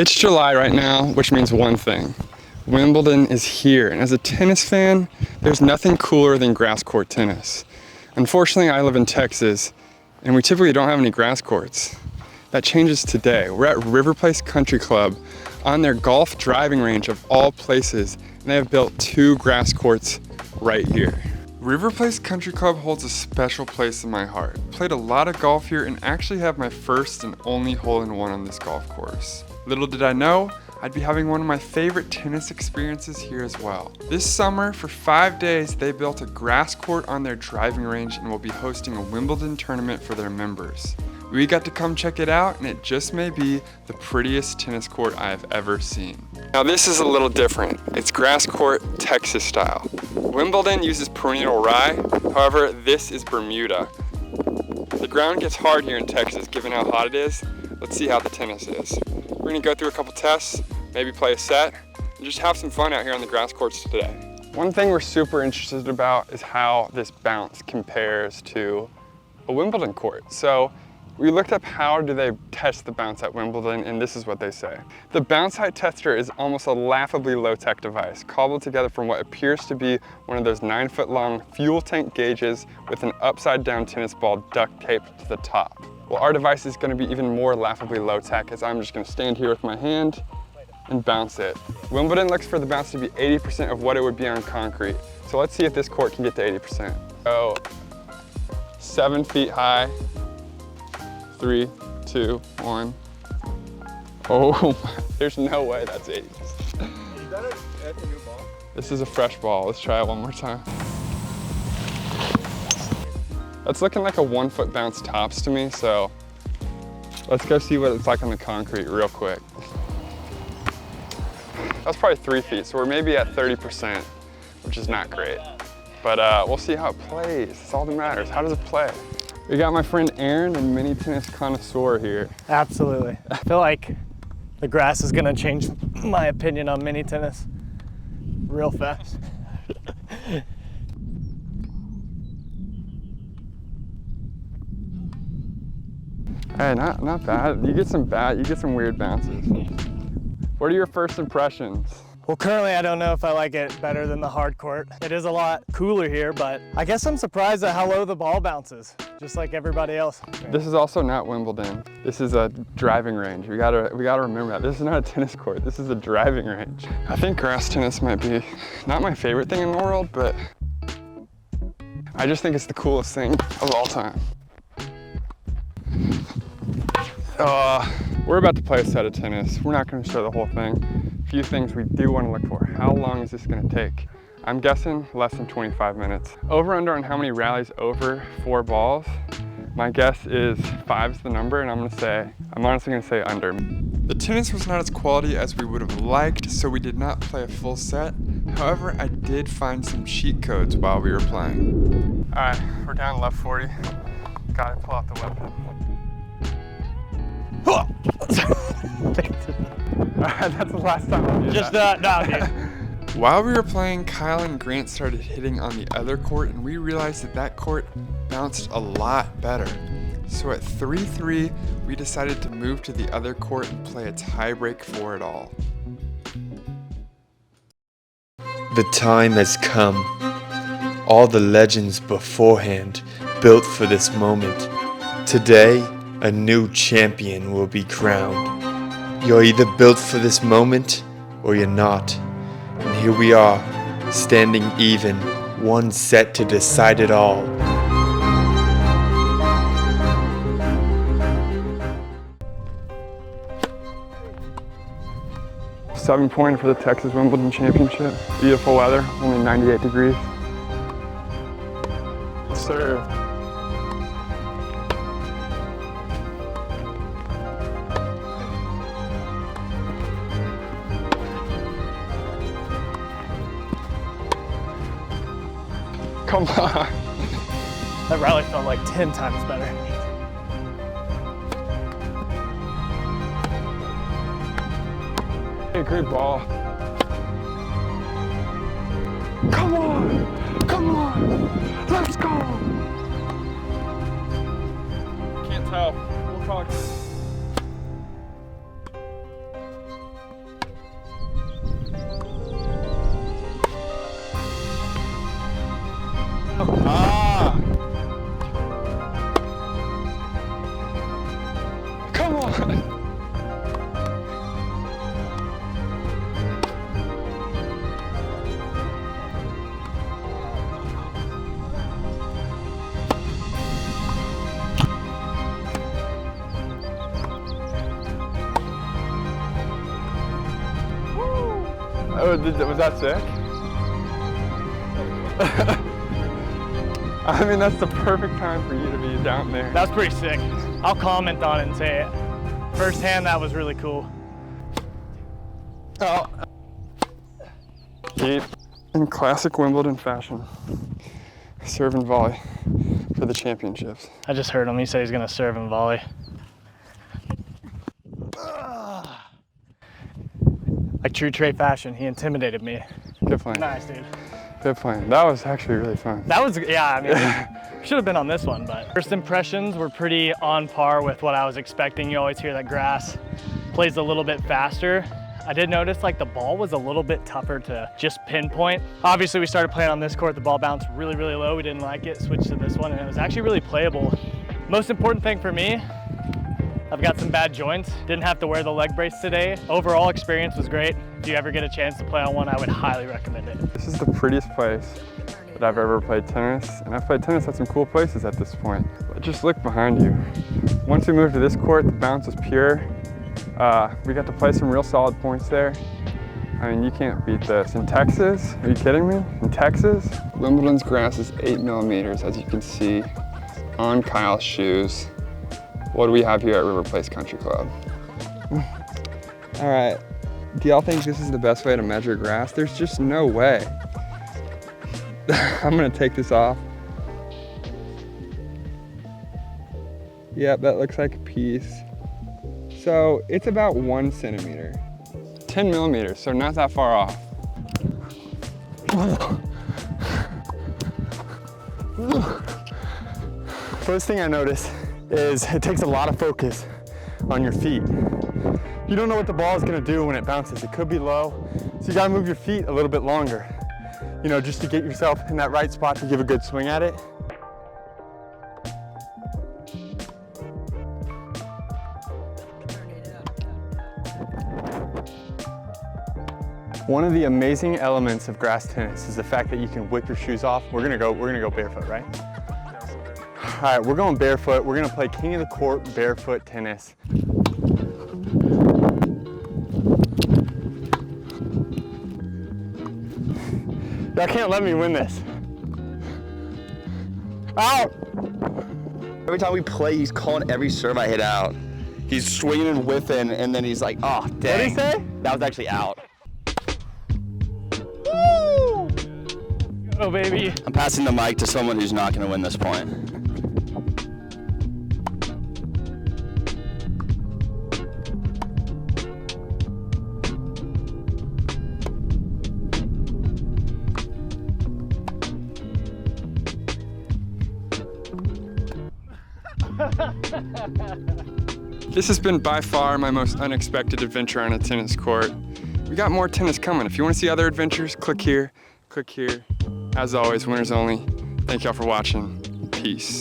It's July right now, which means one thing. Wimbledon is here, and as a tennis fan, there's nothing cooler than grass court tennis. Unfortunately, I live in Texas, and we typically don't have any grass courts. That changes today. We're at River Place Country Club on their golf driving range of all places, and they have built 2 grass courts right here. River Place Country Club holds a special place in my heart. Played a lot of golf here and actually have my first and only hole-in-one on this golf course. Little did I know, I'd be having one of my favorite tennis experiences here as well. This summer, for 5 days, they built a grass court on their driving range and will be hosting a Wimbledon tournament for their members. We got to come check it out, and it just may be the prettiest tennis court I have ever seen. Now this is a little different. It's grass court Texas style. Wimbledon uses perennial rye, however, this is Bermuda. The ground gets hard here in Texas given how hot it is. Let's see how the tennis is. We're gonna go through a couple tests, maybe play a set, and just have some fun out here on the grass courts today. One thing we're super interested about is how this bounce compares to a Wimbledon court. So we looked up how do they test the bounce at Wimbledon, and this is what they say. The bounce height tester is almost a laughably low-tech device, cobbled together from what appears to be one of those 9-foot-long fuel tank gauges with an upside-down tennis ball duct taped to the top. Well, our device is gonna be even more laughably low-tech, as I'm just gonna stand here with my hand and bounce it. Wimbledon looks for the bounce to be 80% of what it would be on concrete. So let's see if this court can get to 80%. Oh, 7 feet high. 3, 2, 1. Oh, there's no way that's 80%. Is that a new ball? This is a fresh ball. Let's try it one more time. That's looking like a 1-foot bounce tops to me, so let's go see what it's like on the concrete real quick. That's probably 3 feet, so we're maybe at 30%, which is not great. But we'll see how it plays. That's all that matters. How does it play? We got my friend Aaron, a mini tennis connoisseur here. Absolutely. I feel like the grass is gonna change my opinion on mini tennis real fast. Hey, not bad. You get some weird bounces. What are your first impressions? Well, currently I don't know if I like it better than the hard court. It is a lot cooler here, but I guess I'm surprised at how low the ball bounces, just like everybody else. This is also not Wimbledon. This is a driving range. We gotta remember that. This is not a tennis court. This is a driving range. I think grass tennis might be not my favorite thing in the world, but I just think it's the coolest thing of all time. We're about to play a set of tennis. We're not gonna show the whole thing. A few things we do wanna look for. How long is this gonna take? I'm guessing less than 25 minutes. Over under on how many rallies over 4 balls. My guess is 5 is the number, and I'm honestly gonna say under. The tennis was not as quality as we would have liked, so we did not play a full set. However, I did find some cheat codes while we were playing. All right, we're down left 40. Gotta pull out the weapon. All right, that's the last time I'll do that. While we were playing, Kyle and Grant started hitting on the other court, and we realized that court bounced a lot better. So at 3-3, we decided to move to the other court and play a tiebreak for it all. The time has come. All the legends beforehand built for this moment. Today, a new champion will be crowned. You're either built for this moment or you're not. And here we are, standing even, one set to decide it all. Seven-pointer for the Texas Wimbledon Championship. Beautiful weather, only 98 degrees. Serve. Come on. That rally felt like 10 times better. Hey, great ball. Come on! Come on! Let's go! Can't tell. We'll talk. Oh, was that sick? I mean, that's the perfect time for you to be down there. That was pretty sick. I'll comment on it and say it. Firsthand, that was really cool. Oh. Deep. In classic Wimbledon fashion, serve and volley for the championships. I just heard him. He said he's going to serve and volley. Like true Trey fashion, he intimidated me. Good playing. Nice, dude. Good playing. That was actually really fun. That was, yeah, I mean, should have been on this one, but first impressions were pretty on par with what I was expecting. You always hear that grass plays a little bit faster. I did notice like the ball was a little bit tougher to just pinpoint. Obviously we started playing on this court, the ball bounced really, really low. We didn't like it, switched to this one, and it was actually really playable. Most important thing for me, I've got some bad joints. Didn't have to wear the leg brace today. Overall experience was great. If you ever get a chance to play on one, I would highly recommend it. This is the prettiest place that I've ever played tennis, and I've played tennis at some cool places at this point. But just look behind you. Once we moved to this court, the bounce was pure. We got to play some real solid points there. I mean, you can't beat this. In Texas, are you kidding me? In Texas? Wimbledon's grass is 8 millimeters, as you can see, on Kyle's shoes. What do we have here at River Place Country Club? All right, do y'all think this is the best way to measure grass? There's just no way. I'm gonna take this off. Yep, that looks like a piece. So it's about 1 centimeter. 10 millimeters, so not that far off. First thing I noticed is it takes a lot of focus on your feet. You don't know what the ball is gonna do when it bounces. It could be low, so you gotta move your feet a little bit longer, you know, just to get yourself in that right spot to give a good swing at it. One of the amazing elements of grass tennis is the fact that you can whip your shoes off. We're gonna go barefoot, right? All right, we're going barefoot. We're gonna play king of the court barefoot tennis. Y'all can't let me win this. Out! Every time we play, he's calling every serve I hit out. He's swinging and whiffing, and then he's like, oh, dang. What'd he say? That was actually out. Woo! Go, baby. I'm passing the mic to someone who's not going to win this point. This has been by far my most unexpected adventure on a tennis court. We got more tennis coming. If you want to see other adventures, click here, click here. As always, winners only. Thank y'all for watching. Peace.